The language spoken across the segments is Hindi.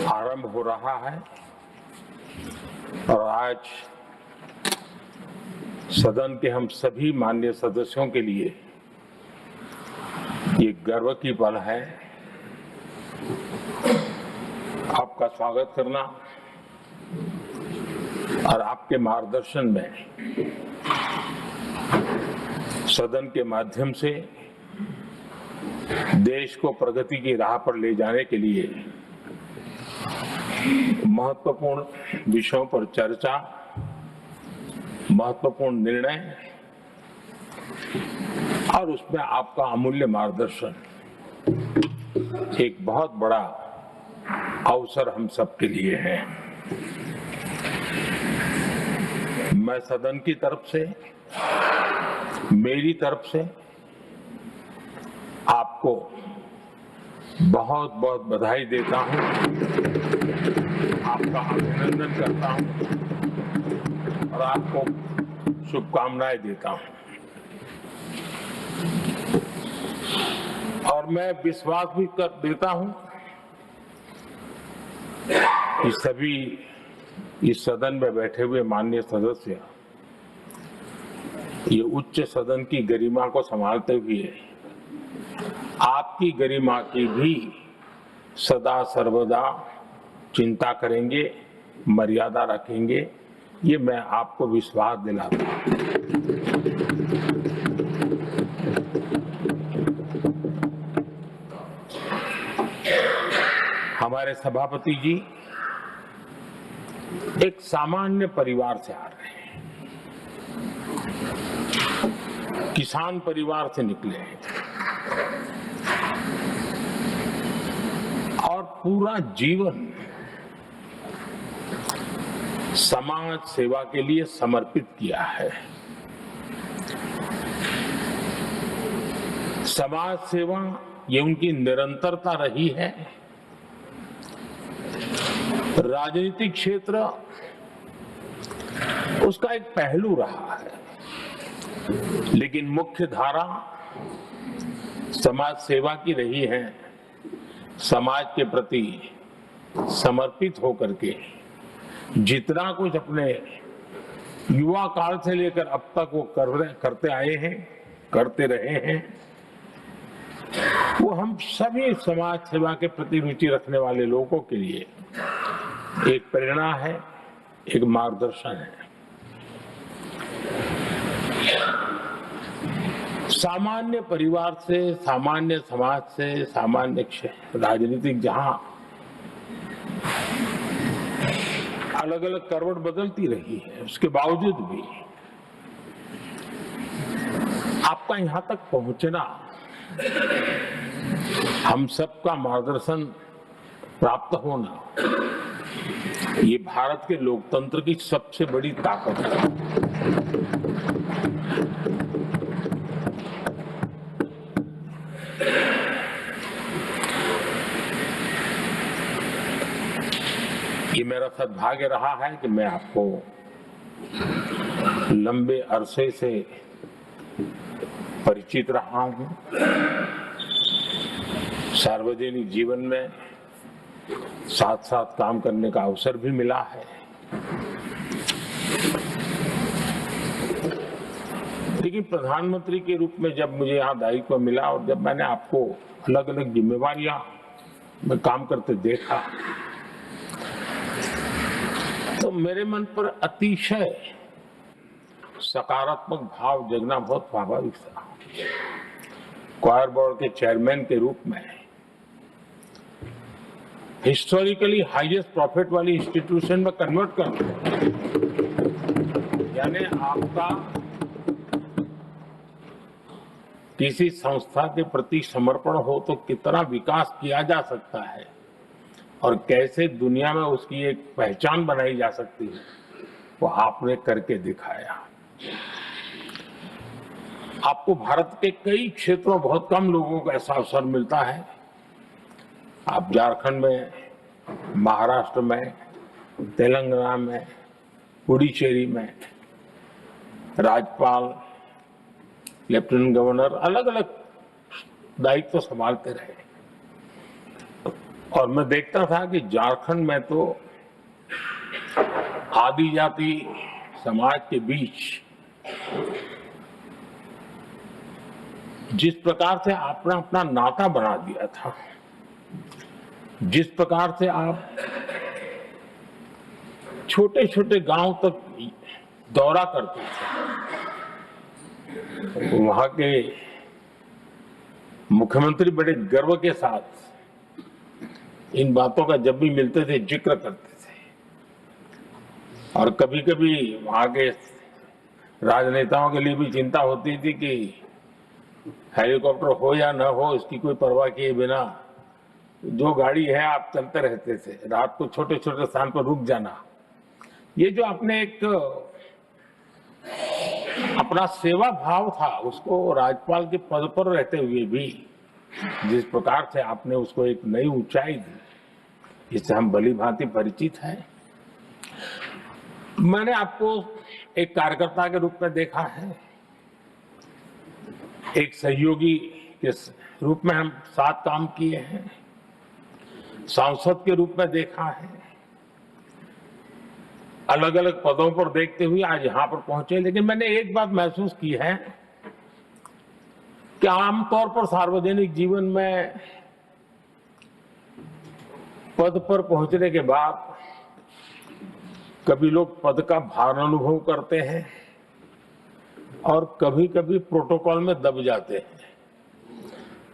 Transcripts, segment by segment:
आरंभ हो रहा है और आज सदन के हम सभी माननीय सदस्यों के लिए ये गर्व की पल है आपका स्वागत करना और आपके मार्गदर्शन में सदन के माध्यम से देश को प्रगति की राह पर ले जाने के लिए महत्वपूर्ण विषयों पर चर्चा, महत्वपूर्ण निर्णय और उसमें आपका अमूल्य मार्गदर्शन एक बहुत बड़ा अवसर हम सबके लिए है। मैं सदन की तरफ से, मेरी तरफ से आपको बहुत बहुत बधाई देता हूं, आपका अभिनंदन करता हूं और आपको शुभकामनाएं देता हूं। और मैं विश्वास भी कर देता हूं कि सभी इस सदन में बैठे हुए माननीय सदस्य ये उच्च सदन की गरिमा को संभालते हुए आपकी गरिमा की भी सदा सर्वदा चिंता करेंगे, मर्यादा रखेंगे, ये मैं आपको विश्वास दिलाता हूं। हमारे सभापति जी एक सामान्य परिवार से आ रहे हैं, किसान परिवार से निकले हैं और पूरा जीवन समाज सेवा के लिए समर्पित किया है। समाज सेवा ये उनकी निरंतरता रही है। राजनीतिक क्षेत्र उसका एक पहलू रहा है, लेकिन मुख्य धारा समाज सेवा की रही है। समाज के प्रति समर्पित होकर के जितना कुछ अपने युवा काल से लेकर अब तक वो करते आए हैं, करते रहे हैं, वो हम सभी समाज सेवा के प्रति रुचि रखने वाले लोगों के लिए एक प्रेरणा है, एक मार्गदर्शन है। सामान्य परिवार से, सामान्य समाज से, सामान्य राजनीतिक जहां अलग अलग करवट बदलती रही है, उसके बावजूद भी आपका यहां तक पहुंचना, हम सबका मार्गदर्शन प्राप्त होना, ये भारत के लोकतंत्र की सबसे बड़ी ताकत है। ये मेरा सद्भाग्य रहा है कि मैं आपको लंबे अरसे से परिचित रहा हूं। सार्वजनिक जीवन में साथ साथ काम करने का अवसर भी मिला है। लेकिन प्रधानमंत्री के रूप में जब मुझे यहाँ दायित्व मिला और जब मैंने आपको अलग अलग जिम्मेवारियां में काम करते देखा, तो मेरे मन पर अतिशय सकारात्मक भाव जगना बहुत स्वाभाविक था। क्वायर बोर्ड के चेयरमैन के रूप में हिस्टोरिकली हाईएस्ट प्रॉफिट वाली इंस्टीट्यूशन में कन्वर्ट करना, यानी आपका किसी संस्था के प्रति समर्पण हो तो कितना विकास किया जा सकता है और कैसे दुनिया में उसकी एक पहचान बनाई जा सकती है, वो आपने करके दिखाया। आपको भारत के कई क्षेत्रों बहुत कम लोगों को ऐसा अवसर मिलता है। आप झारखंड में, महाराष्ट्र में, तेलंगाना में, पुडुचेरी में राज्यपाल, लेफ्टिनेंट गवर्नर अलग अलग दायित्व संभालते रहे। और मैं देखता था कि झारखंड में तो आदिजाति समाज के बीच जिस प्रकार से आपने अपना नाता बना दिया था, जिस प्रकार से आप छोटे छोटे गांव तक दौरा करते थे, वहां के मुख्यमंत्री बड़े गर्व के साथ इन बातों का जब भी मिलते थे जिक्र करते थे। और कभी कभी वहां के राजनेताओं के लिए भी चिंता होती थी कि हेलीकॉप्टर हो या न हो, इसकी कोई परवाह किए बिना जो गाड़ी है आप चलते रहते थे, रात को छोटे छोटे स्थान पर रुक जाना। ये जो आपने एक अपना सेवा भाव था, उसको राज्यपाल के पद पर रहते हुए भी जिस प्रकार से आपने उसको एक नई ऊंचाई दी, इससे हम भली भांति परिचित हैं। मैंने आपको एक कार्यकर्ता के रूप में देखा है, एक सहयोगी के रूप में हम साथ काम किए हैं, सांसद के रूप में देखा है, अलग अलग पदों पर देखते हुए आज यहां पर पहुंचे। लेकिन मैंने एक बात महसूस की है कि आमतौर पर सार्वजनिक जीवन में पद पर पहुंचने के बाद कभी लोग पद का भार अनुभव करते हैं और कभी कभी प्रोटोकॉल में दब जाते हैं।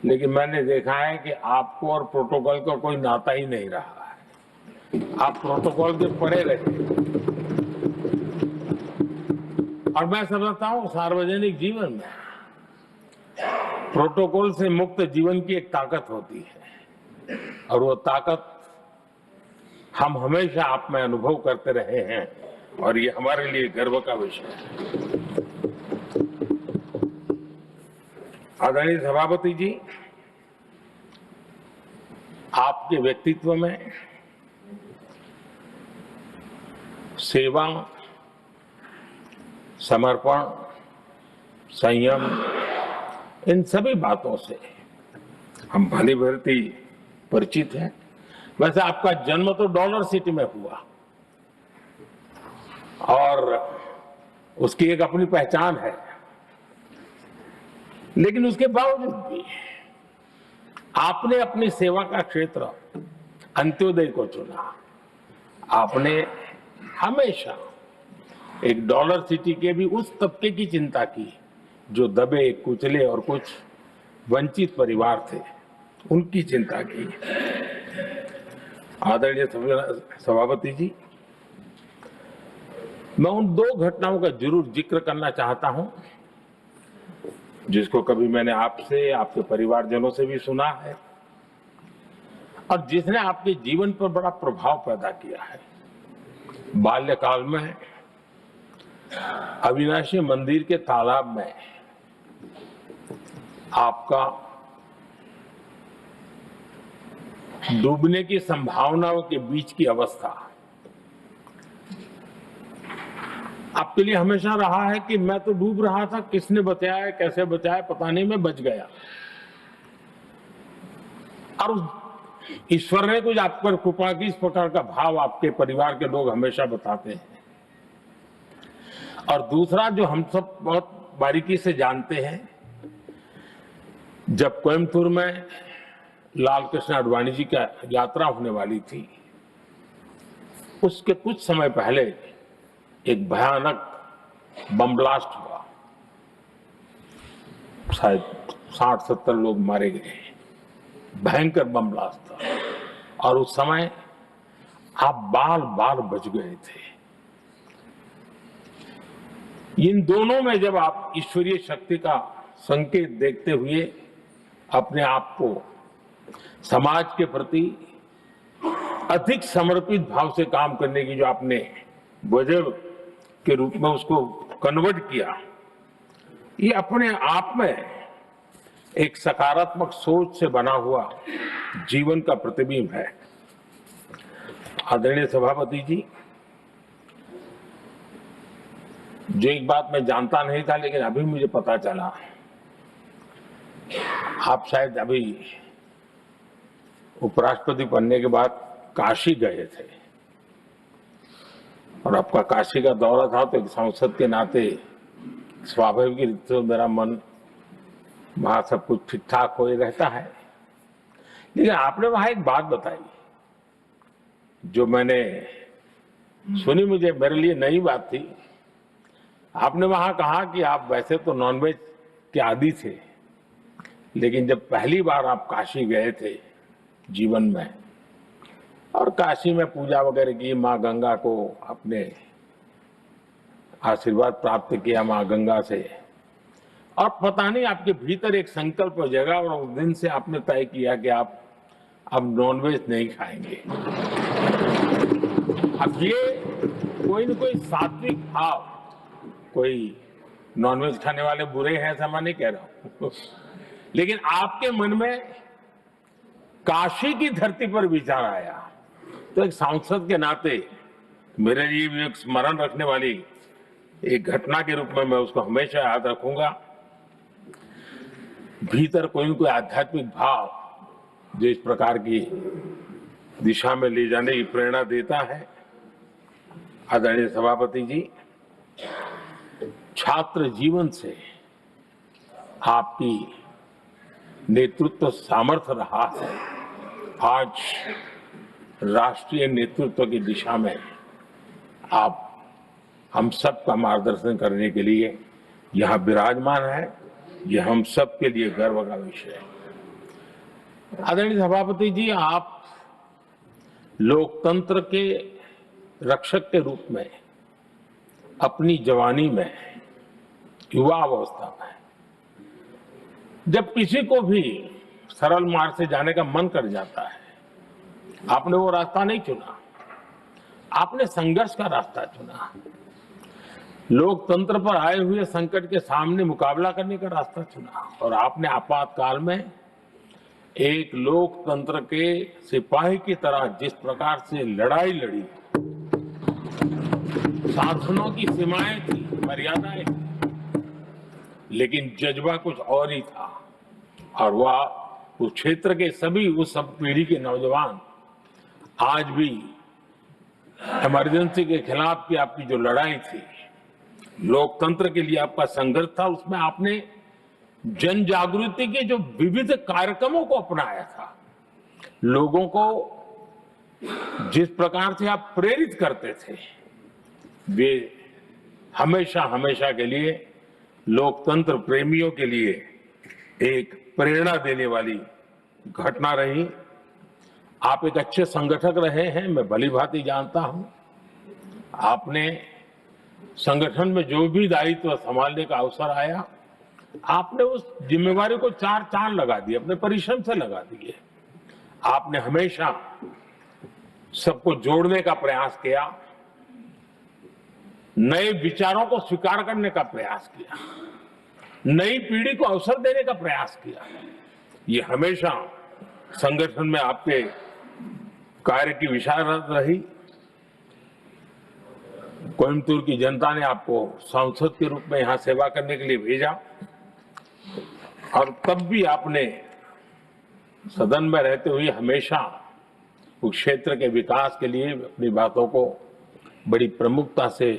लेकिन मैंने देखा है कि आपको और प्रोटोकॉल का कोई नाता ही नहीं रहा है, आप प्रोटोकॉल के परे रहे। और मैं समझता हूं सार्वजनिक जीवन में प्रोटोकॉल से मुक्त जीवन की एक ताकत होती है, और वो ताकत हम हमेशा आप में अनुभव करते रहे हैं, और ये हमारे लिए गर्व का विषय है। आदरणीय सभापति जी, आपके व्यक्तित्व में सेवा, समर्पण, संयम, इन सभी बातों से हम भली भांति परिचित हैं। वैसे आपका जन्म तो डॉलर सिटी में हुआ और उसकी एक अपनी पहचान है, लेकिन उसके बावजूद भी आपने अपनी सेवा का क्षेत्र अंत्योदय को चुना। आपने हमेशा एक डॉलर सिटी के भी उस तबके की चिंता की जो दबे कुचले और कुछ वंचित परिवार थे, उनकी चिंता की। आदरणीय सभापति जी, मैं उन दो घटनाओं का जरूर जिक्र करना चाहता हूं जिसको कभी मैंने आपसे, आपके परिवारजनों से भी सुना है और जिसने आपके जीवन पर बड़ा प्रभाव पैदा किया है। बाल्यकाल में अविनाशी मंदिर के तालाब में आपका डूबने की संभावनाओं के बीच की अवस्था आपके लिए हमेशा रहा है कि मैं तो डूब रहा था, किसने बचाया, कैसे बचाया पता नहीं, मैं बच गया। और ईश्वर ने कुछ आप पर कृपा की, इस प्रकार का भाव आपके परिवार के लोग हमेशा बताते हैं। और दूसरा जो हम सब बहुत बारीकी से जानते हैं, जब कोयम्बतूर में लाल कृष्ण आडवाणी जी का यात्रा होने वाली थी, उसके कुछ समय पहले एक भयानक बम ब्लास्ट हुआ, शायद 60-70 लोग मारे गए। भयंकर बम ब्लास्ट था और उस समय आप बाल बाल बच गए थे। इन दोनों में जब आप ईश्वरीय शक्ति का संकेत देखते हुए अपने आप को समाज के प्रति अधिक समर्पित भाव से काम करने की जो आपने वजह के रूप में उसको कन्वर्ट किया, ये अपने आप में एक सकारात्मक सोच से बना हुआ जीवन का प्रतिबिंब है। आदरणीय सभापति जी, जो एक बात मैं जानता नहीं था लेकिन अभी मुझे पता चला, आप शायद अभी उपराष्ट्रपति बनने के बाद काशी गए थे और आपका काशी का दौरा था, तो एक सांसद के नाते स्वाभाविक रूप से मेरा मन वहां सब कुछ ठीक ठाक हो ही रहता है। लेकिन आपने वहां एक बात बताई जो मैंने सुनी, मुझे मेरे लिए नई बात थी। आपने वहां कहा कि आप वैसे तो नॉनवेज के आदी थे, लेकिन जब पहली बार आप काशी गए थे जीवन में और काशी में पूजा वगैरह की, माँ गंगा को अपने आशीर्वाद प्राप्त किया माँ गंगा से, और पता नहीं आपके भीतर एक संकल्प जगा और उस दिन से आपने तय किया कि आप अब नॉनवेज नहीं खाएंगे। अब ये कोई न कोई सात्विक भाव, कोई नॉनवेज खाने वाले बुरे हैं ऐसा मैं नहीं कह रहा हूं, लेकिन आपके मन में काशी की धरती पर विचार आया, तो एक सांसद के नाते मेरे लिए भी एक स्मरण रखने वाली एक घटना के रूप में मैं उसको हमेशा याद रखूंगा। भीतर कोई न कोई आध्यात्मिक भाव जो इस प्रकार की दिशा में ले जाने की प्रेरणा देता है। आदरणीय सभापति जी, छात्र जीवन से आपकी नेतृत्व सामर्थ्य रहा है। आज राष्ट्रीय नेतृत्व की दिशा में आप हम सब का मार्गदर्शन करने के लिए यहाँ विराजमान है, ये हम सब के लिए गर्व का विषय है। आदरणीय सभापति जी, आप लोकतंत्र के रक्षक के रूप में अपनी जवानी में, युवा अवस्था में, जब किसी को भी सरल मार्ग से जाने का मन कर जाता है, आपने वो रास्ता नहीं चुना, आपने संघर्ष का रास्ता चुना। लोकतंत्र पर आए हुए संकट के सामने मुकाबला करने का रास्ता चुना और आपने आपातकाल में एक लोकतंत्र के सिपाही की तरह जिस प्रकार से लड़ाई लड़ी, शासनों की सीमाएं थी, मर्यादाएं थी, लेकिन जज्बा कुछ और ही था। और वह उस क्षेत्र के सभी, उस सब पीढ़ी के नौजवान आज भी इमरजेंसी के खिलाफ की आपकी जो लड़ाई थी, लोकतंत्र के लिए आपका संघर्ष था, उसमें आपने जन जागृति के जो विविध कार्यक्रमों को अपनाया था, लोगों को जिस प्रकार से आप प्रेरित करते थे, वे हमेशा हमेशा के लिए लोकतंत्र प्रेमियों के लिए एक प्रेरणा देने वाली घटना रही। आप एक अच्छे संगठक रहे हैं, मैं भली भांति जानता हूं। आपने संगठन में जो भी दायित्व संभालने का अवसर आया, आपने उस जिम्मेवारी को चार चांद लगा दिए, अपने परिश्रम से लगा दिए। आपने हमेशा सबको जोड़ने का प्रयास किया, नए विचारों को स्वीकार करने का प्रयास किया, नई पीढ़ी को अवसर देने का प्रयास किया। ये हमेशा संगठन में आपके कार्य की विशारत रही। कोयम्बतूर की जनता ने आपको सांसद के रूप में यहां सेवा करने के लिए भेजा और तब भी आपने सदन में रहते हुए हमेशा उस क्षेत्र के विकास के लिए अपनी बातों को बड़ी प्रमुखता से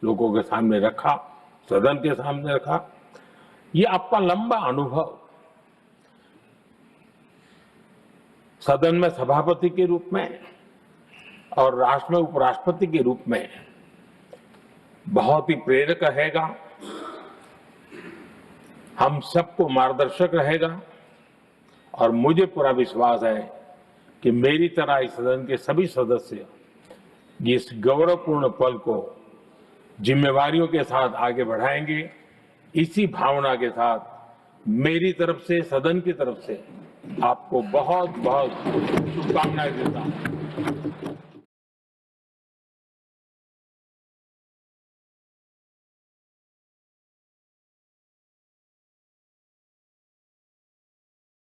लोगों के सामने रखा, सदन के सामने रखा। ये आपका लंबा अनुभव सदन में सभापति के रूप में और राष्ट्र में उपराष्ट्रपति के रूप में बहुत ही प्रेरक रहेगा, हम सबको मार्गदर्शक रहेगा। और मुझे पूरा विश्वास है कि मेरी तरह इस सदन के सभी सदस्य इस गौरवपूर्ण पल को जिम्मेवारियों के साथ आगे बढ़ाएंगे। इसी भावना के साथ मेरी तरफ से, सदन की तरफ से आपको बहुत बहुत शुभकामनाएं देता हूं।